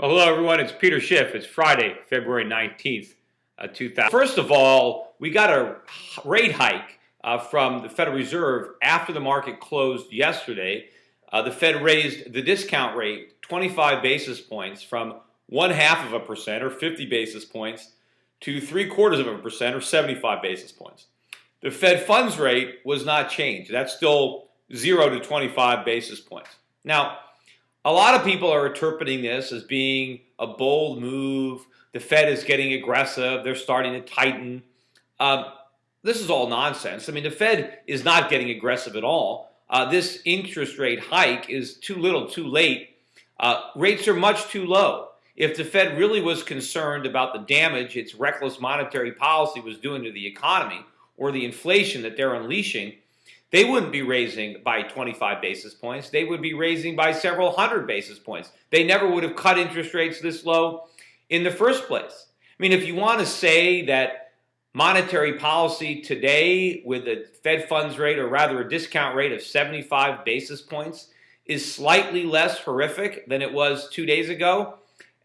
Well, hello, everyone. It's Peter Schiff. It's Friday, February 19th, 2000. First of all, we got a rate hike from the Federal Reserve after the market closed yesterday. The Fed raised the discount rate 25 basis points from 0.5% or 50 basis points to 0.75% or 75 basis points. The Fed funds rate was not changed. That's still 0 to 25 basis points. Now, a lot of people are interpreting this as being a bold move. The Fed is getting aggressive. They're starting to tighten. This is all nonsense. I mean, the Fed is not getting aggressive at all. This interest rate hike is too little, too late. Rates are much too low. If the Fed really was concerned about the damage its reckless monetary policy was doing to the economy or the inflation that they're unleashing, they wouldn't be raising by 25 basis points. They would be raising by several hundred basis points. They never would have cut interest rates this low in the first place. I mean, if you want to say that monetary policy today with a Fed funds rate, or rather a discount rate of 75 basis points, is slightly less horrific than it was 2 days ago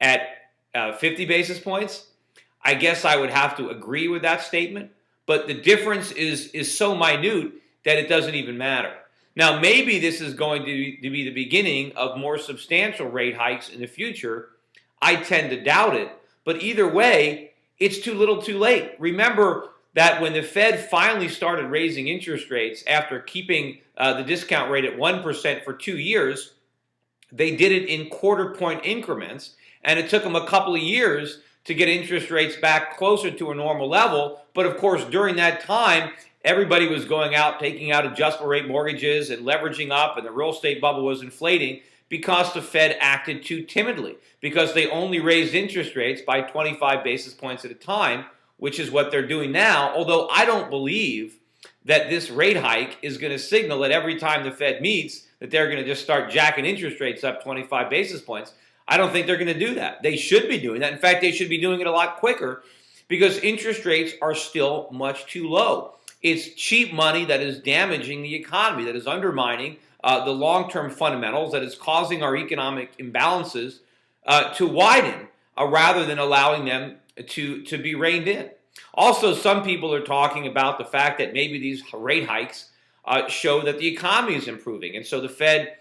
at 50 basis points, I guess I would have to agree with that statement. But the difference is so minute that it doesn't even matter. Now, maybe this is going to be the beginning of more substantial rate hikes in the future. I tend to doubt it, but either way, it's too little too late. Remember that when the Fed finally started raising interest rates after keeping the discount rate at 1% for 2 years, they did it in quarter-point increments, and it took them a couple of years to get interest rates back closer to a normal level. But of course, during that time, everybody was going out, taking out adjustable rate mortgages and leveraging up, and the real estate bubble was inflating because the Fed acted too timidly, because they only raised interest rates by 25 basis points at a time, which is what they're doing now. Although I don't believe that this rate hike is going to signal that every time the Fed meets that they're going to just start jacking interest rates up 25 basis points. I don't think they're going to do that. They should be doing that. In fact, they should be doing it a lot quicker because interest rates are still much too low. It's cheap money that is damaging the economy, that is undermining the long-term fundamentals, that is causing our economic imbalances to widen rather than allowing them to be reined in. Also, some people are talking about the fact that maybe these rate hikes show that the economy is improving, and so the Fed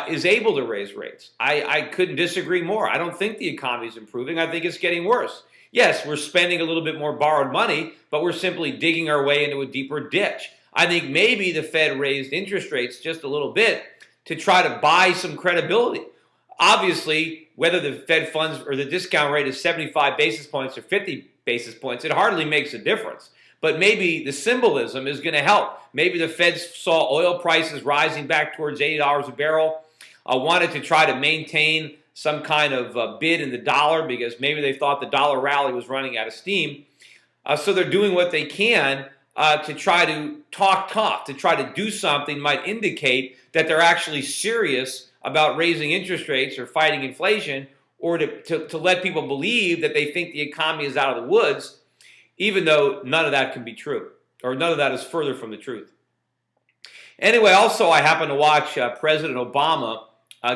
is able to raise rates. I couldn't disagree more. I don't think the economy is improving. I think it's getting worse. Yes, we're spending a little bit more borrowed money, but we're simply digging our way into a deeper ditch. I think maybe the Fed raised interest rates just a little bit to try to buy some credibility. Obviously, whether the Fed funds or the discount rate is 75 basis points or 50 basis points, it hardly makes a difference. But maybe the symbolism is going to help. Maybe the Fed saw oil prices rising back towards $80 a barrel, wanted to try to maintain some kind of bid in the dollar because maybe they thought the dollar rally was running out of steam. So they're doing what they can to try to talk, to try to do something might indicate that they're actually serious about raising interest rates or fighting inflation, or to let people believe that they think the economy is out of the woods, even though none of that can be true, or none of that is further from the truth. Anyway, also I happened to watch President Obama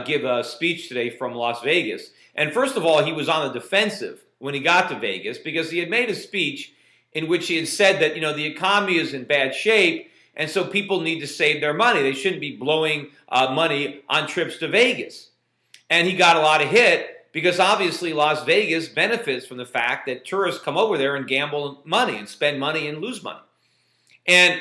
give a speech today from Las Vegas. And first of all, he was on the defensive when he got to Vegas because he had made a speech in which he had said that, the economy is in bad shape and so people need to save their money. They shouldn't be blowing money on trips to Vegas. And he got a lot of hit because obviously Las Vegas benefits from the fact that tourists come over there and gamble money and spend money and lose money. And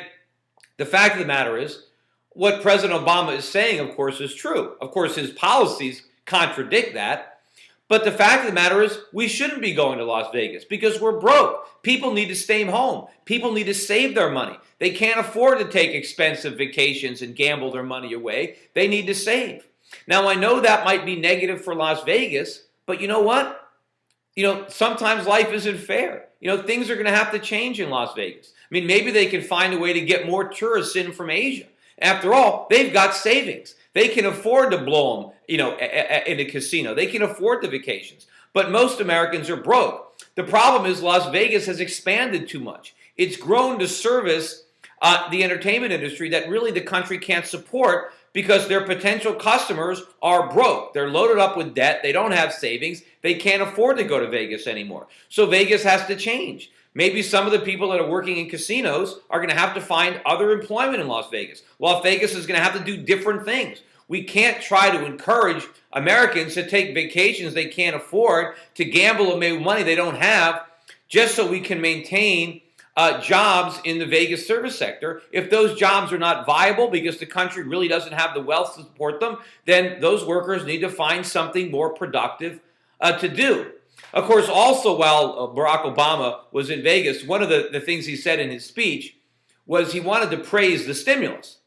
the fact of the matter is, what President Obama is saying, of course, is true. Of course, his policies contradict that. But the fact of the matter is, we shouldn't be going to Las Vegas because we're broke. People need to stay home. People need to save their money. They can't afford to take expensive vacations and gamble their money away. They need to save. Now, I know that might be negative for Las Vegas, but you know what? Sometimes life isn't fair. Things are going to have to change in Las Vegas. I mean, maybe they can find a way to get more tourists in from Asia. After all, they've got savings. They can afford to blow them, in a casino. They can afford the vacations. But most Americans are broke. The problem is Las Vegas has expanded too much. It's grown to service the entertainment industry that really the country can't support because their potential customers are broke. They're loaded up with debt. They don't have savings. They can't afford to go to Vegas anymore. So Vegas has to change. Maybe some of the people that are working in casinos are going to have to find other employment in Las Vegas. Las Vegas is going to have to do different things. We can't try to encourage Americans to take vacations they can't afford, to gamble and make money they don't have, just so we can maintain jobs in the Vegas service sector. If those jobs are not viable because the country really doesn't have the wealth to support them, then those workers need to find something more productive to do. Of course, also while Barack Obama was in Vegas, one of the things he said in his speech was he wanted to praise the stimulus.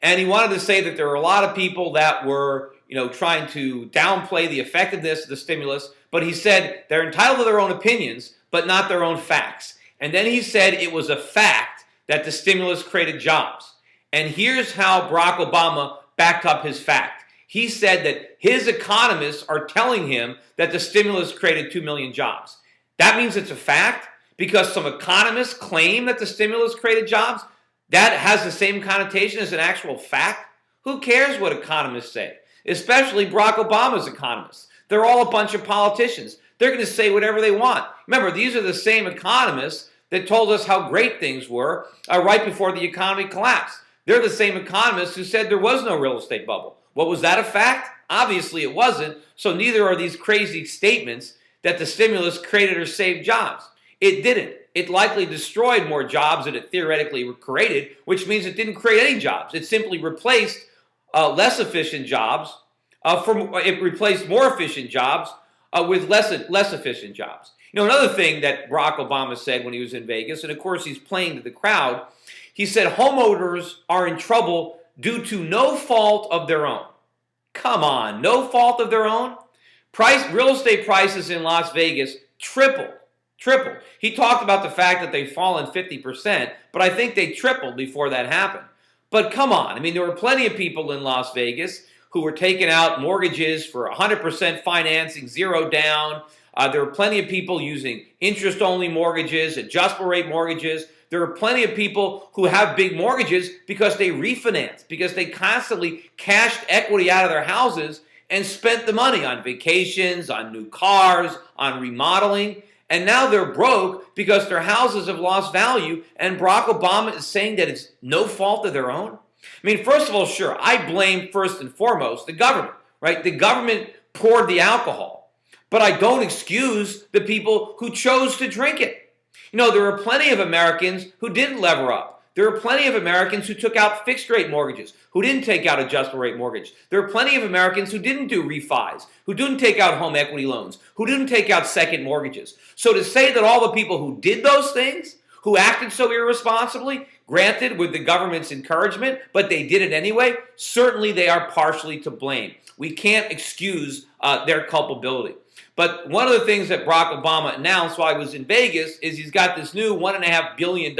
And he wanted to say that there were a lot of people that were, trying to downplay the effectiveness of the stimulus, but he said they're entitled to their own opinions, but not their own facts. And then he said it was a fact that the stimulus created jobs. And here's how Barack Obama backed up his fact. He said that his economists are telling him that the stimulus created 2 million jobs. That means it's a fact because some economists claim that the stimulus created jobs. That has the same connotation as an actual fact. Who cares what economists say? Especially Barack Obama's economists. They're all a bunch of politicians. They're going to say whatever they want. Remember, these are the same economists that told us how great things were right before the economy collapsed. They're the same economists who said there was no real estate bubble. What was that a fact? Obviously it wasn't, so neither are these crazy statements that the stimulus created or saved jobs. It didn't. It likely destroyed more jobs than it theoretically created, which means it didn't create any jobs. It simply replaced less efficient jobs. It replaced more efficient jobs with less efficient jobs. Another thing that Barack Obama said when he was in Vegas, and of course he's playing to the crowd, he said homeowners are in trouble due to no fault of their own. Come on, no fault of their own? Real estate prices in Las Vegas tripled. He talked about the fact that they've fallen 50%, but I think they tripled before that happened. But come on, there were plenty of people in Las Vegas who were taking out mortgages for 100% financing, zero down. There were plenty of people using interest-only mortgages, adjustable rate mortgages. There are plenty of people who have big mortgages because they refinanced, because they constantly cashed equity out of their houses and spent the money on vacations, on new cars, on remodeling. And now they're broke because their houses have lost value, and Barack Obama is saying that it's no fault of their own? First of all, sure, I blame first and foremost the government, right? The government poured the alcohol, but I don't excuse the people who chose to drink it. There are plenty of Americans who didn't lever up. There are plenty of Americans who took out fixed-rate mortgages, who didn't take out adjustable-rate mortgage. There are plenty of Americans who didn't do refis, who didn't take out home equity loans, who didn't take out second mortgages. So to say that all the people who did those things, who acted so irresponsibly, granted with the government's encouragement, but they did it anyway, certainly they are partially to blame. We can't excuse their culpability. But one of the things that Barack Obama announced while he was in Vegas is he's got this new $1.5 billion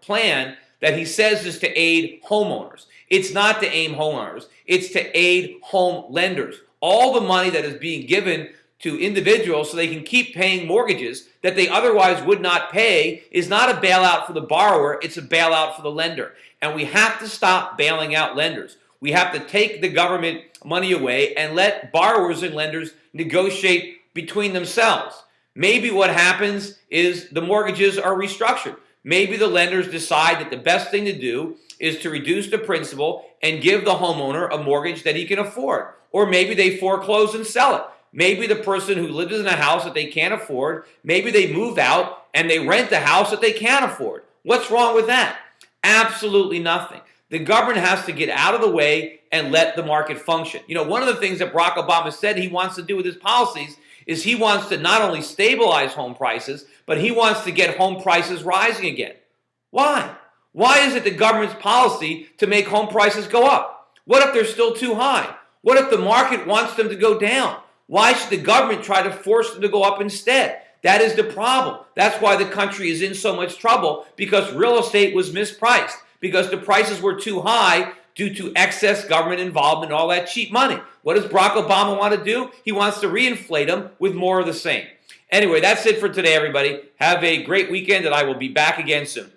plan that he says is to aid homeowners. It's not to aid homeowners. It's to aid home lenders. All the money that is being given to individuals so they can keep paying mortgages that they otherwise would not pay is not a bailout for the borrower. It's a bailout for the lender. And we have to stop bailing out lenders. We have to take the government money away and let borrowers and lenders negotiate between themselves. Maybe what happens is the mortgages are restructured. Maybe the lenders decide that the best thing to do is to reduce the principal and give the homeowner a mortgage that he can afford. Or maybe they foreclose and sell it. Maybe the person who lives in a house that they can't afford, maybe they move out and they rent a house that they can't afford. What's wrong with that? Absolutely nothing. The government has to get out of the way and let the market function. One of the things that Barack Obama said he wants to do with his policies is he wants to not only stabilize home prices, but he wants to get home prices rising again. Why? Why is it the government's policy to make home prices go up? What if they're still too high? What if the market wants them to go down? Why should the government try to force them to go up instead? That is the problem. That's why the country is in so much trouble, because real estate was mispriced, because the prices were too high due to excess government involvement and all that cheap money. What does Barack Obama want to do? He wants to reinflate them with more of the same. Anyway, that's it for today, everybody. Have a great weekend, and I will be back again soon.